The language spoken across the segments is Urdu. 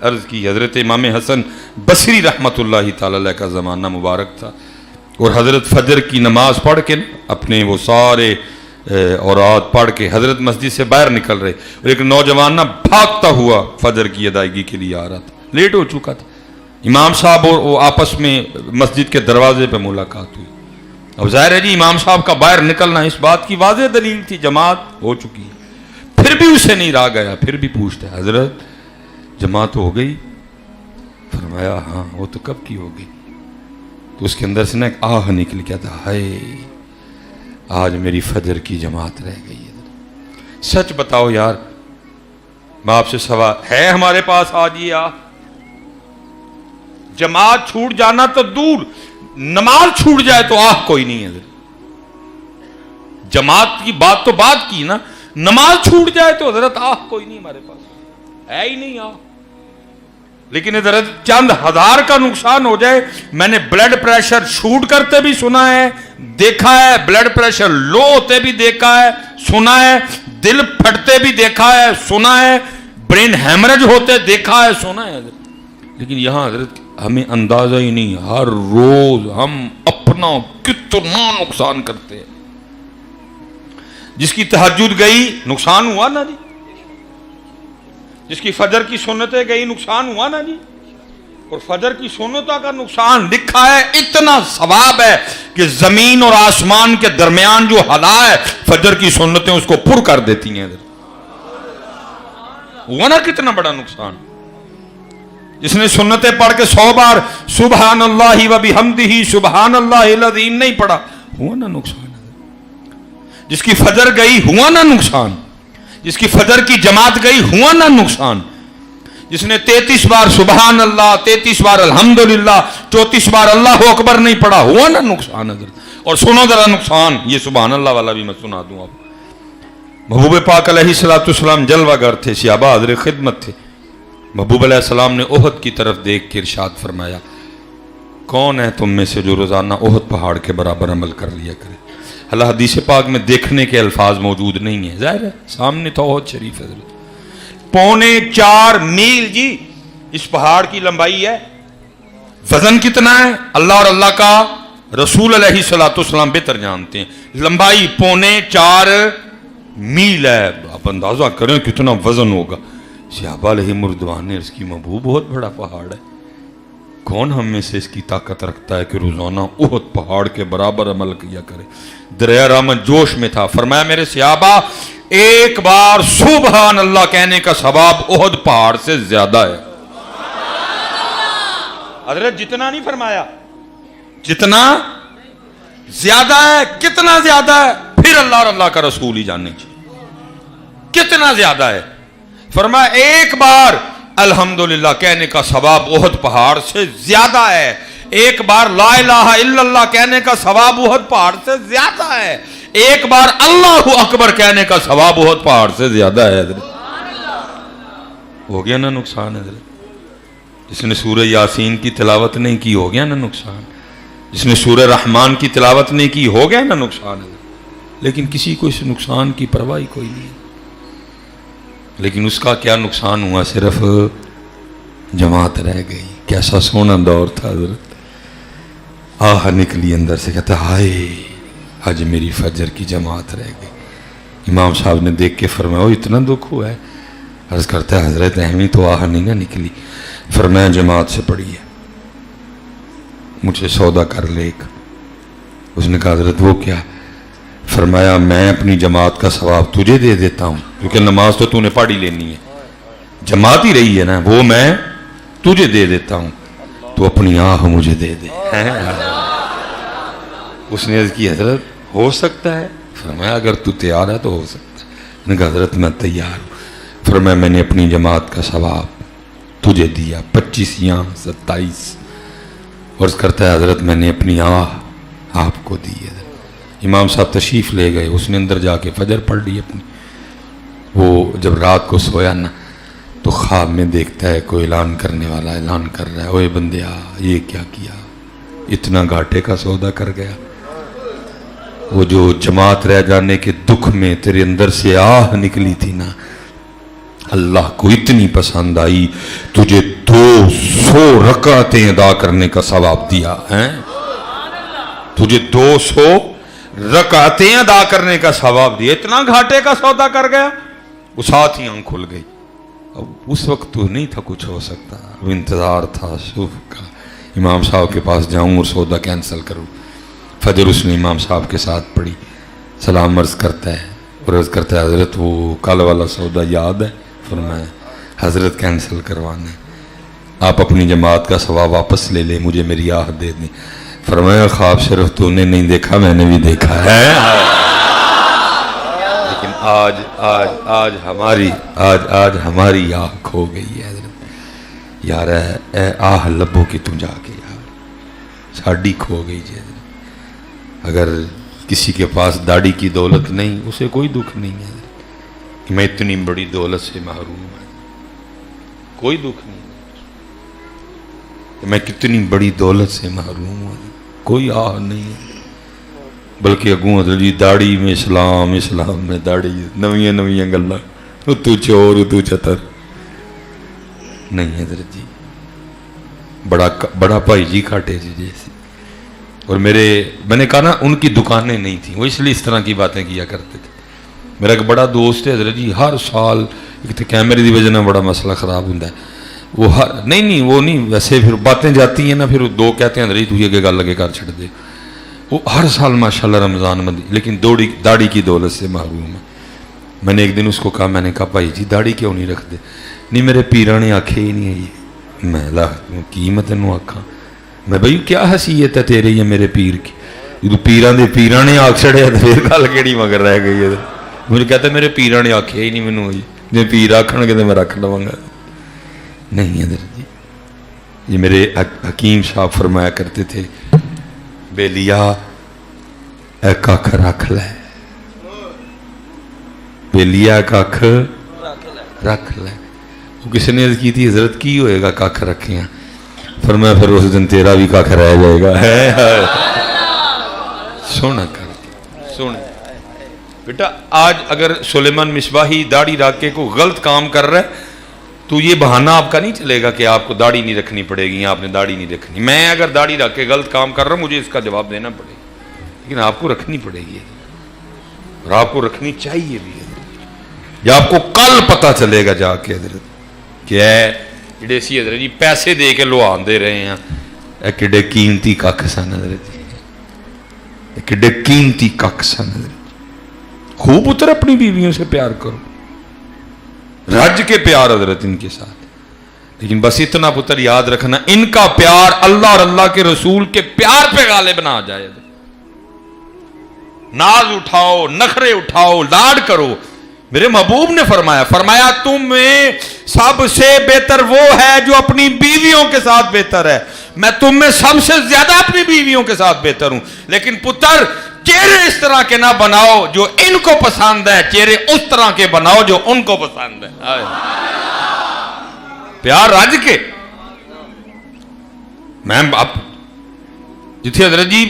عرض کی حضرت امام حسن بصری رحمۃ اللہ تعالی علیہ کا زمانہ مبارک تھا، اور حضرت فجر کی نماز پڑھ کے اپنے وہ سارے اوراد پڑھ کے حضرت مسجد سے باہر نکل رہے، اور ایک نوجوان نہ بھاگتا ہوا فجر کی ادائیگی کے لیے آ رہا تھا، لیٹ ہو چکا تھا۔ امام صاحب اور وہ آپس میں مسجد کے دروازے پہ ملاقات ہوئی۔ اب ظاہر ہے جی امام صاحب کا باہر نکلنا اس بات کی واضح دلیل تھی، جماعت ہو چکی ہے۔ پھر بھی اسے نہیں رہا گیا، پھر بھی پوچھتا ہے حضرت جماعت ہو گئی؟ فرمایا ہاں وہ تو کب کی ہو گئی۔ تو اس کے اندر سے نا ایک آہ نکل گیا تھا، ہائے آج میری فجر کی جماعت رہ گئی ہے۔ سچ بتاؤ یار، میں آپ سے سوال ہے ہمارے پاس آج یہ آہ؟ جماعت چھوٹ جانا تو دور، نماز چھوٹ جائے تو آہ کوئی نہیں ہے۔ جماعت کی بات تو بات کی نا، نماز چھوٹ جائے تو حضرت آہ کوئی نہیں ہمارے پاس، ہے ہی نہیں آہ۔ لیکن حضرت چند ہزار کا نقصان ہو جائے، میں نے بلڈ پریشر شوٹ کرتے بھی سنا ہے، دیکھا ہے، بلڈ پریشر لو ہوتے بھی دیکھا ہے، سنا ہے، دل پھٹتے بھی دیکھا ہے، سنا ہے، برین ہیمریج ہوتے دیکھا ہے، سنا ہے حضرت۔ لیکن یہاں حضرت ہمیں اندازہ ہی نہیں، ہر روز ہم اپنا کتنا نقصان کرتے ہیں۔ جس کی تہجد گئی نقصان ہوا نا جی، جس کی فجر کی سنتیں گئی نقصان ہوا نا جی، اور فجر کی سنتوں کا نقصان لکھا ہے اتنا ثواب ہے کہ زمین اور آسمان کے درمیان جو حلا ہے فجر کی سنتیں اس کو پر کر دیتی ہیں۔ ہوا نا کتنا بڑا نقصان۔ جس نے سنتیں پڑھ کے 100 بار سبحان اللہ و بحمدہ سبحان اللہ العظیم نہیں پڑھا، ہوا نا نقصان۔ جس کی فجر گئی ہوا نا نقصان، جس کی فجر کی جماعت گئی ہوا نا نقصان، جس نے 33 بار سبحان اللہ، 33 بار الحمدللہ، 34 بار اللہ اکبر نہیں پڑھا، ہوا نا نقصان حضرت۔ اور سنو ذرا نقصان، یہ سبحان اللہ والا بھی میں سنا دوں آپ۔ محبوب پاک علیہ السلام جلوہ گر تھے، صحابہ حاضر خدمت تھے۔ محبوب علیہ السلام نے احد کی طرف دیکھ کے ارشاد فرمایا، کون ہے تم میں سے جو روزانہ احد پہاڑ کے برابر عمل کر لیا کرے؟ اللہ حدیث پاک میں دیکھنے کے الفاظ موجود نہیں ہیں، ظاہر ہے سامنے تو احد شریف ہے۔ 4.25 میل جی اس پہاڑ کی لمبائی ہے۔ وزن کتنا ہے اللہ اور اللہ کا رسول علیہ السلام بہتر جانتے ہیں۔ لمبائی 4.25 میل ہے، آپ اندازہ کریں کتنا وزن ہوگا۔ صحابہ علیہ مردوان نے اس کی محبوب بہت بڑا پہاڑ ہے، کون ہم میں سے اس کی طاقت رکھتا ہے کہ روزانہ احد پہاڑ کے برابر عمل کیا کرے؟ دریا رحمت جوش میں تھا، فرمایا میرے صحابہ ایک بار سبحان اللہ کہنے کا ثواب احد پہاڑ سے زیادہ ہے۔ حضرت جتنا نہیں فرمایا، جتنا زیادہ ہے۔ کتنا زیادہ ہے؟ پھر اللہ اور اللہ کا رسول ہی جاننے چاہیے کتنا زیادہ ہے۔ فرمایا ایک بار الحمدللہ کہنے کا ثواب احد پہاڑ سے زیادہ ہے، ایک بار لا الہ الا اللہ کہنے کا ثواب احد پہاڑ سے زیادہ ہے، ایک بار اللہ اکبر کہنے کا ثواب احد پہاڑ سے زیادہ ہے۔ حضرت ہو گیا نا نقصان حضرت۔ جس نے سورہ یاسین کی تلاوت نہیں کی ہو گیا نا نقصان، جس نے سورہ رحمان کی تلاوت نہیں کی ہو گیا نا نقصان حضرت۔ لیکن کسی کو اس نقصان کی پرواہ کوئی نہیں ہے۔ لیکن اس کا کیا نقصان ہوا؟ صرف جماعت رہ گئی۔ کیسا سونا دور تھا حضرت۔ آہ نکلی اندر سے، کہتا ہائے آج میری فجر کی جماعت رہ گئی۔ امام صاحب نے دیکھ کے فرمایا اتنا دکھ ہوا ہے؟ عرض کرتا ہے حضرت اہمی تو آہ نہیں نہ نکلی۔ فرمایا جماعت سے پڑھی ہے، مجھے سودا کر لے ایک۔ اس نے کہا حضرت وہ کیا؟ فرمایا میں اپنی جماعت کا ثواب تجھے دے دیتا ہوں، کیونکہ نماز تو نے پڑھ ہی لینی ہے، جماعت ہی رہی ہے نا، وہ میں تجھے دے دیتا ہوں، تو اپنی آہ مجھے دے دے۔ اس نے عرض کی حضرت ہو سکتا ہے؟ فرمایا اگر تو تیار ہے تو ہو سکتا ہے۔ میں نے کہا حضرت میں تیار ہوں۔ فرمایا میں نے اپنی جماعت کا ثواب تجھے دیا 25 یا 27۔ عرض کرتا ہے حضرت میں نے اپنی آہ آپ کو دی ہے۔ امام صاحب تشریف لے گئے، اس نے اندر جا کے فجر پڑھ لی اپنی۔ وہ جب رات کو سویا نا تو خواب میں دیکھتا ہے کوئی اعلان کرنے والا اعلان کر رہا ہے، اوے بندیا یہ کیا کیا، اتنا گھاٹے کا سودا کر گیا۔ وہ جو جماعت رہ جانے کے دکھ میں تیرے اندر سے آہ نکلی تھی نا، اللہ کو اتنی پسند آئی تجھے 200 رکعتیں ادا کرنے کا ثواب دیا ہے، تجھے 200 رکعتیں ادا کرنے کا ثواب دیا. اتنا گھاٹے کا سودا کر گیا. وہ ساتھ ہی آنکھ کھل گئی. اب اس وقت تو نہیں تھا کچھ ہو سکتا، وہ انتظار تھا صبح کا، امام صاحب کے پاس جاؤں اور سودا کینسل کروں. فجر اس نے امام صاحب کے ساتھ پڑھی. سلام عرض کرتا ہے اور عرض کرتا ہے حضرت وہ کل والا سودا یاد ہے؟ فرمایا حضرت کینسل کروانا ہے، آپ اپنی جماعت کا ثواب واپس لے لیں، مجھے میری آہ دے دیں. فرمایا خواب صرف تو نے نہیں دیکھا، میں نے بھی دیکھا ہے. لیکن آج ہماری آہ کھو گئی ہے حضرت. یار اے آہ لبوں کی تم جا کے یار ساڑی کھو گئی جی حضرت. اگر کسی کے پاس داڑھی کی دولت نہیں اسے کوئی دکھ نہیں ہے کہ میں اتنی بڑی دولت سے محروم ہوں، کوئی دکھ نہیں کہ میں کتنی بڑی دولت سے محروم ہوں، کوئی آہ نہیں ہے. بلکہ اگوں حضرت جی داڑھی میں اسلام میں داڑھی نویاں گلاں، تو چور تو چتر نہیں حضرت جی. بڑا بھائی جی کھاٹے جی جیسے. اور میں نے کہا نا ان کی دکانیں نہیں تھیں، وہ اس لیے اس طرح کی باتیں کیا کرتے تھے. میرا ایک بڑا دوست ہے حضرت جی، ہر سال ایک تو کیمرے دی وجہ نہ بڑا مسئلہ خراب ہوتا ہے، وہ وہ نہیں ویسے پھر باتیں جاتی ہیں نا، پھر دو کہتے ہیں حضرت جی تو یہ گل لگے کر چھڑ دے. وہ ہر سال ماشاءاللہ رمضان میں لیکن داڑھی کی دولت سے محروم ہے. میں نے ایک دن اس کو کہا، میں نے کہا بھائی جی داڑھی کیوں نہیں رکھتے؟ نہیں میرے پیراں نے آکھے ہی نہیں ہے یہ. میں کی میں تینوں آکھاں؟ میں بھائی کیا حیثیت ہے تیرے یا میرے پیر کی؟ جدو پیراں نے آکھ چھڑیا تو پھر گل کیڑی مگر رہ گئی ہے. مجھے کہتا ہے میرے پیراں نے آکھے ہی نہیں مینوں ہوئی، جی پیر آکھن گے تو میں رکھ لواں گا. نہیں حضرت جی، یہ میرے حکیم صاحب فرمایا کرتے تھے بے لیا اے ککھ رکھ لے، بے لیا ککھ رکھ لے. وہ کسی نے عرض کی تھی حضرت کی ہوئے گا ککھ رکھیاں؟ فرمایا پھر اس دن تیرا بھی ککھ رہ جائے گا. سونا کر سن بیٹا، آج اگر سلیمان مصباحی داڑھی رکھ کے کوئی غلط کام کر رہا ہے تو یہ بہانہ آپ کا نہیں چلے گا کہ آپ کو داڑھی نہیں رکھنی پڑے گی یا آپ نے داڑھی نہیں رکھنی. میں اگر داڑھی رکھ کے غلط کام کر رہا ہوں مجھے اس کا جواب دینا پڑے گا، لیکن آپ کو رکھنی پڑے گی اور آپ کو رکھنی چاہیے بھی. یا آپ کو کل پتہ چلے گا جا کے حضرت کہ جڑے سی حضرت جی پیسے دے کے لوہان دے رہے ہیں اے کڈے قیمتی ککھ سن حضرت جی، کڈے قیمتی ککھ سن حضرت. خوب پتر اپنی بیویوں سے پیار کرو، رج کے پیار حضرت ان کے ساتھ. لیکن بس اتنا پتر یاد رکھنا، ان کا پیار اللہ اور اللہ کے رسول کے پیار پہ غالب نہ آ جائے. ناز اٹھاؤ، نخرے اٹھاؤ، لاڈ کرو. میرے محبوب نے فرمایا تم میں سب سے بہتر وہ ہے جو اپنی بیویوں کے ساتھ بہتر ہے. میں تم میں سب سے زیادہ اپنی بیویوں کے ساتھ بہتر ہوں. لیکن پتر چہرے اس طرح کے نہ بناؤ جو ان کو پسند ہے، چہرے اس طرح کے بناؤ جو ان کو پسند ہے. پیار رج کے. میں جتھے حضرت جی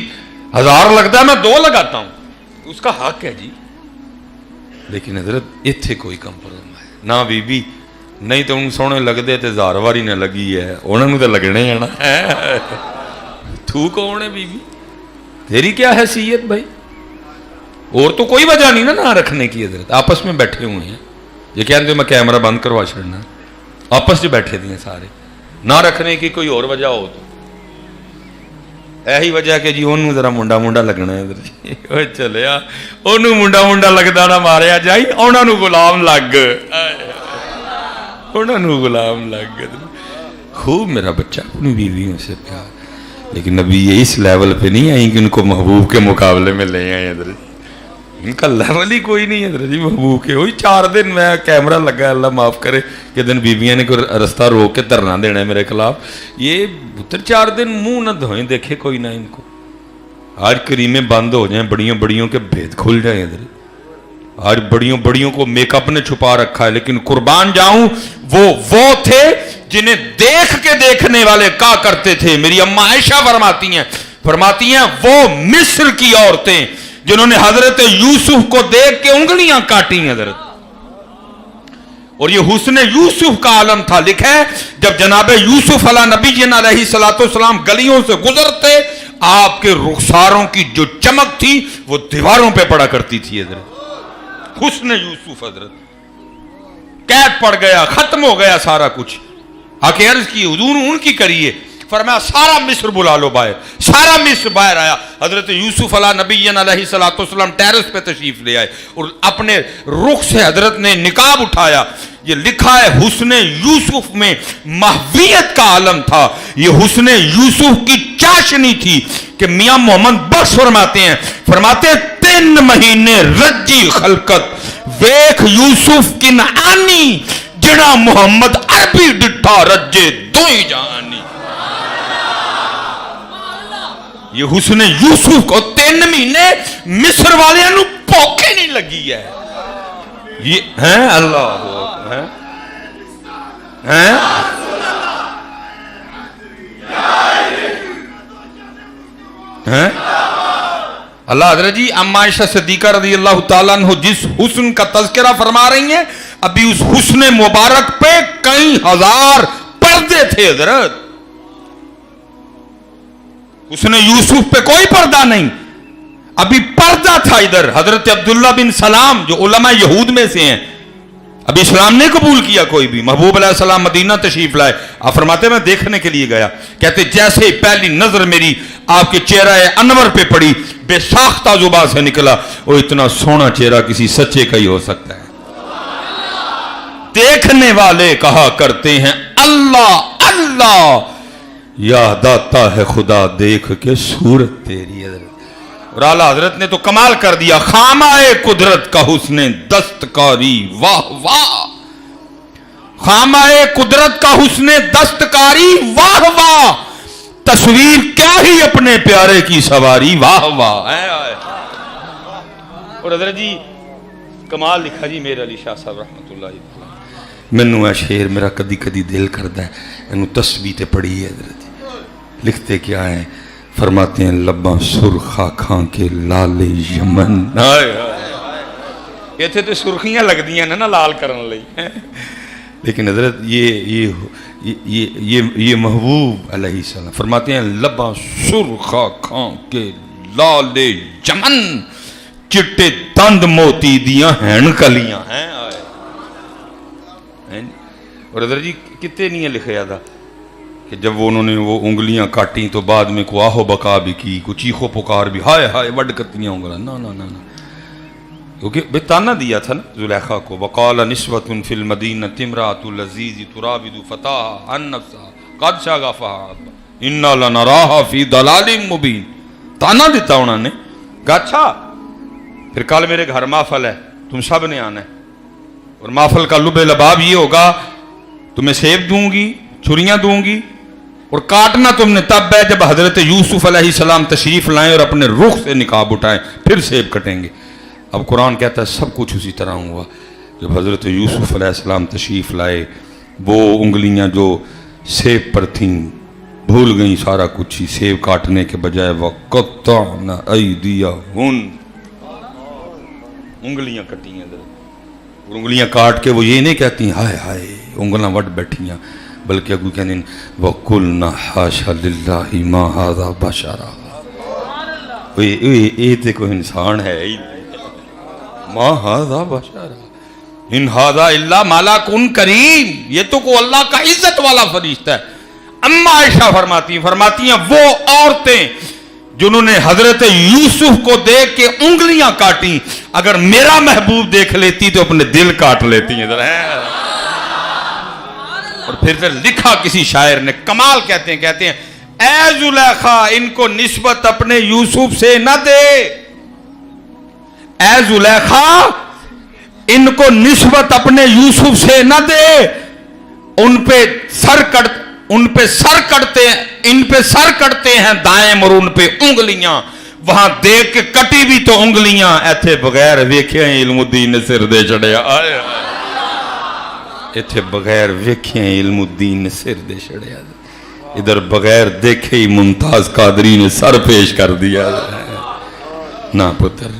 1000 لگتا ہے میں 2 لگاتا ہوں، اس کا حق ہے جی. لیکن حضرت اتھے کوئی کمپرومائز ہے نہ. بی بی نہیں تو ان سونے لگتے تو 1000 واری نہ لگی ہے، انہوں نے تو لگنے ہیں نا. تو کون ہے بی بی؟ تیری کیا حیثیت بھائی؟ اور تو کوئی وجہ نہیں نا نہ رکھنے کی. حضرت آپس میں بیٹھے ہوئے ہیں، یہ کہتے میں کیمرہ بند کروا چھڑنا، آپس سے بیٹھے دیے سارے. نہ رکھنے کی کوئی اور وجہ ہو تو یہی وجہ کہ جی انہوں ذرا منڈا لگنا ہے. چلیا انہوں منڈا لگتا نہ ماریا جائی، انہوں نے غلام لگ، انہوں نے غلام لگ. خوب میرا بچہ اپنی بیویوں سے پیار. لیکن نبی یہ اس لیول پہ نہیں آئی کہ ان کو محبوب کے مقابلے میں لے آئے. حضرت ان کا لیول ہی کوئی نہیں ہے حضرت جی محبوب کے. وہی 4 دن میں کیمرہ لگا، اللہ معاف کرے کہ دن بیویاں نے کوئی رستہ روک کے دھرنا دینا ہے میرے خلاف. یہ پتر 4 دن منہ نہ دھوئیں، دیکھے کوئی نہ ان کو. آج کریمیں بند ہو جائیں، بڑیوں کے بھید کھل جائیں. حضرت آج بڑیوں کو میک اپ نے چھپا رکھا ہے. لیکن قربان جاؤں وہ تھے جنہیں دیکھ کے دیکھنے والے کہا کرتے تھے. میری اماں عائشہ فرماتی ہیں وہ مصر کی عورتیں جنہوں نے حضرت یوسف کو دیکھ کے انگلیاں کاٹی. حضرت اور یہ حسن یوسف کا عالم تھا. لکھا ہے جب جناب یوسف علیہ نبی علیہ السلام گلیوں سے گزرتے آپ کے رخساروں کی جو چمک تھی وہ دیواروں پہ پڑا کرتی تھی. حضرت حسن یوسف حضرت قید پڑ گیا, ختم ہو گیا سارا کچھ. آ کے عرض کی حضور ان کی کریے. فرمایا سارا مصر بلا لو باہر. سارا مصر باہر آیا. حضرت یوسف علیہ نبی علیہ السلام ٹیرس پہ تشریف لے آئے اور اپنے رخ سے حضرت نے نقاب اٹھایا. یہ لکھا ہے حسن یوسف میں محویت کا عالم تھا. یہ حسن یوسف کی چاشنی تھی کہ میاں محمد بخش فرماتے ہیں 3 مہینے رجی خلقت ویکھ یوسف کنعانی جڑا محمد عربی ڈٹھا رجے دوئی جہانی. یہ حسن یوسف کو 3 مہینے مصر والے نو پوکے نہیں لگی ہے. یہ ہیں اللہ ہیں اللہ. حضرت جی اما عائشہ صدیقہ رضی اللہ تعالیٰ عنہ جس حسن کا تذکرہ فرما رہی ہیں ابھی اس حسن مبارک پہ کئی ہزار پردے تھے. حضرت حسن یوسف پہ کوئی پردہ نہیں, ابھی پردہ تھا ادھر. حضرت عبداللہ بن سلام جو علماء یہود میں سے ہیں, ابھی اسلام نے قبول کیا کوئی بھی. محبوب علیہ السلام مدینہ تشریف لائے. آپ فرماتے میں دیکھنے کے لیے گیا, کہتے جیسے پہلی نظر میری آپ کے چہرہ انور پہ پڑی بے ساختہ زبان سے نکلا وہ اتنا سونا چہرہ کسی سچے کا ہی ہو سکتا ہے. دیکھنے والے کہا کرتے ہیں اللہ اللہ, یاد آتا ہے خدا دیکھ کے صورت تیری. اور اعلیٰ حضرت نے تو کمال کر دیا. خامائے قدرت کا حسن دستکاری واہ واہ, خامائے قدرت کا حسن دستکاری واہ واہ, تصویر کیا ہی اپنے پیارے کی سواری واہ واہ. اور حضرت جی کمال لکھا جی میرے علی شاہ صاحب رحمت اللہ علیہ. مینوں ہے شعر میرا کدی کدی دل کردا ہے اینو تصویر تے پڑھی ہے. حضرت لکھتے کیا ہیں, فرماتے ہیں لباں سرخا کھاں کے لال یمن. یہ تھے تو سرخیاں لگ دیاں نا لال کرن لئی. لیکن حضرت یہ محبوب علیہ السلام فرماتے ہیں لباں سرخا کھاں کے لال یمن, چٹے دند موتی دیاں ہین کلیاں ہیں. اور حضرت جی کتے نہیں لکھیا تھا کہ جب انہوں نے وہ انگلیاں کاٹیں تو بعد میں کو آہو بکا بھی کی, کو چیخو پکار بھی, ہائے ہائے وڈ کتنیاں انگلیاں. نا نا نا کیونکہ بے تانا دیا تھا نا زلیخا کو. وقال نسوۃ فی المدینہ امرأۃ العزیز تراود فتاها عن نفسها قد شغفها انا لنراها فی ضلال مبین. تانا دیتا انہوں نے کہا اچھا پھر کل میرے گھر محفل ہے, تم سب نے آنا ہے, اور محفل کا لب لباب یہ ہوگا تمہیں سیب دوں گی, چھریاں دوں گی, اور کاٹنا تم نے تب ہے جب حضرت یوسف علیہ السلام تشریف لائیں اور اپنے رخ سے نقاب اٹھائیں, پھر سیب کٹیں گے. اب قرآن کہتا ہے سب کچھ اسی طرح ہوا. جب حضرت یوسف علیہ السلام تشریف لائے وہ انگلیاں جو سیب پر تھیں بھول گئیں سارا کچھ ہی. سیب کاٹنے کے بجائے وَقَطَّعْنَ أَيْدِيَهُنَّ, انگلیاں کٹی ہیں. اور انگلیاں کاٹ کے وہ یہ نہیں کہتی ہائے ہائے انگلیاں وڈ بیٹھیاں, بلکہ اگو کہنے وَقُلْنَا حَاشَ لِلَّهِ مَا هَذَا بَشَرًا, یہ تے کوئی انسان ہے ما هَذَا بَشَرًا ان هَذَا إِلَّا مَلَكٌ کریم, یہ تو کو اللہ کا عزت والا فرشتہ ہے. اما عائشہ فرماتی ہیں وہ عورتیں جنہوں نے حضرت یوسف کو دیکھ کے انگلیاں کاٹیں اگر میرا محبوب دیکھ لیتی تو اپنے دل کاٹ لیتی ہیں. اور پھر لکھا کسی شاعر نے کمال کہتے ہیں اے زلیخا ان کو نسبت اپنے یوسف سے نہ دے, اے زلیخا ان کو نسبت اپنے یوسف سے نہ دے, ان پہ سر کٹتے ہیں دائم اور ان پہ انگلیاں, وہاں دیکھ کے کٹی بھی تو انگلیاں ایتھے بغیر ویکھے علم الدین سر دے چڑھیا, ایتھے بغیر ویکھے علم الدین سر دے چڑھیا, ادھر بغیر دیکھے ہی ممتاز قادری نے سر پیش کر دیا. نہ پتر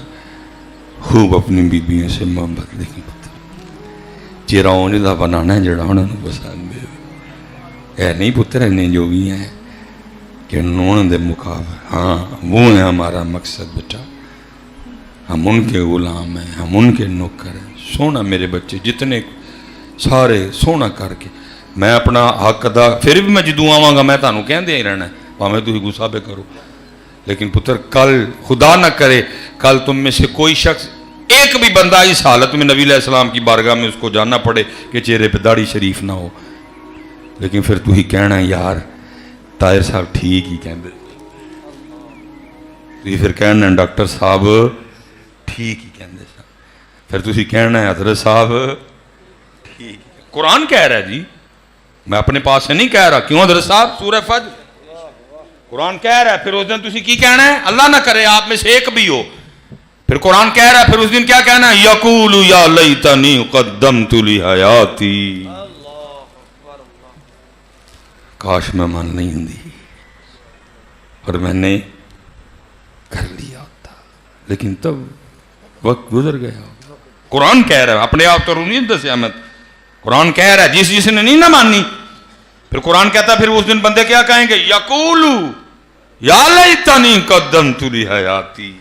خوب اپنی بیویوں سے محبت لیکن پتر چہرہ اونج دا بنانا ہے جڑا انہوں نے پسند ہے. اے نہیں پتر انہیں جو بھی ہیں کہ انہوں دے مقابل. ہاں وہ ہے ہمارا مقصد بیٹا. ہم ان کے غلام ہیں, ہم ان کے نوکر ہیں. سونا میرے بچے جتنے سارے سونا کر کے میں اپنا حق ادا, پھر بھی میں جدوں آواں گا میں تانوں کہندے ہی رہنا ہے, پاویں تسی غصہ پہ کرو. لیکن پتر کل خدا نہ کرے کل تم میں سے کوئی شخص ایک بھی بندہ اس حالت میں نبی علیہ السلام کی بارگاہ میں اس کو جاننا پڑے کہ چہرے پہ داڑھی شریف نہ ہو. لیکن پھر تو ہی کہنا یار طاہر صاحب ٹھیک ہی کہندے, تو ہی پھر کہنا ڈاکٹر صاحب ٹھیک ہی کہندے. پھر تو ہی کہنا ہے حضرت صاحب ٹھیک. قرآن کہہ رہا ہے جی, میں اپنے پاس سے نہیں کہہ رہا. کیوں حضرت صاحب؟ سورہ فجر قرآن کہہ رہا ہے. پھر اس دن تسی کی کہنا ہے؟ اللہ نہ کرے آپ میں سے ایک بھی ہو. پھر قرآن کہہ رہا ہے پھر اس دن کیا کہنا ہے؟ یقول یا لیتنی قدمت لحیاتی, کاش میں مان نہیں ہوں اور میں نے کر لیا ہوتا. لیکن تب وقت گزر گیا. قرآن کہہ رہا ہے, اپنے آپ تو نہیں دسیا میں. قرآن کہہ رہا ہے جس نے نہیں نہ مانی. پھر قرآن کہتا ہے پھر اس دن بندے کیا کہیں گے؟ یقول یا لیتنی قدمت لحیاتی.